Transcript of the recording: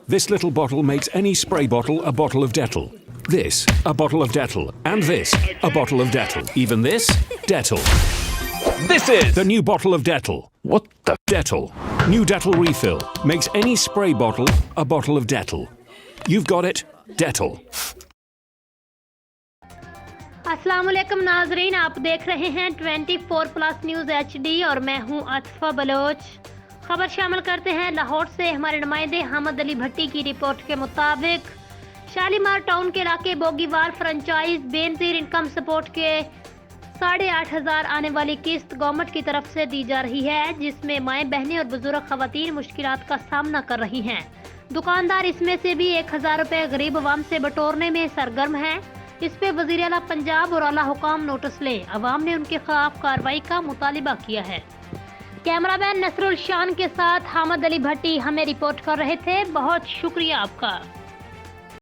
This little bottle makes any spray bottle a bottle of Dettol. This, a bottle of Dettol. And this, a bottle of Dettol. Even this, Dettol. This is The new bottle of Dettol. what the Dettol. New Dettol refill. Makes any spray bottle a bottle of Dettol. You've got it, Dettol. अस्सलाम वालेकुम नाजरीन, आप देख रहे हैं 24+ news HD और मैं हूं आतिफा बलोच। खबर शामिल करते हैं लाहौर से। हमारे नुमाइंदे हामिद अली भट्टी की रिपोर्ट के मुताबिक शालीमार टाउन के इलाके बोगीवाल फ्रेंचाइज बेनजीर इनकम सपोर्ट के 8,500 आने वाली किस्त गवर्नमेंट की तरफ से दी जा रही है, जिसमें माएँ बहनें और बुजुर्ग खवातीन मुश्किलात का सामना कर रही हैं। दुकानदार इसमें से भी 1,000 रुपए गरीब अवाम से बटोरने में सरगर्म है। इस पे वज़ीर आला पंजाब और आला हुकाम नोटिस लें। अवाम ने उनके खिलाफ कार्रवाई का मुतालिबा किया है। कैमरामैन नसरुल शान के साथ हामिद अली भट्टी हमें रिपोर्ट कर रहे थे। बहुत शुक्रिया आपका।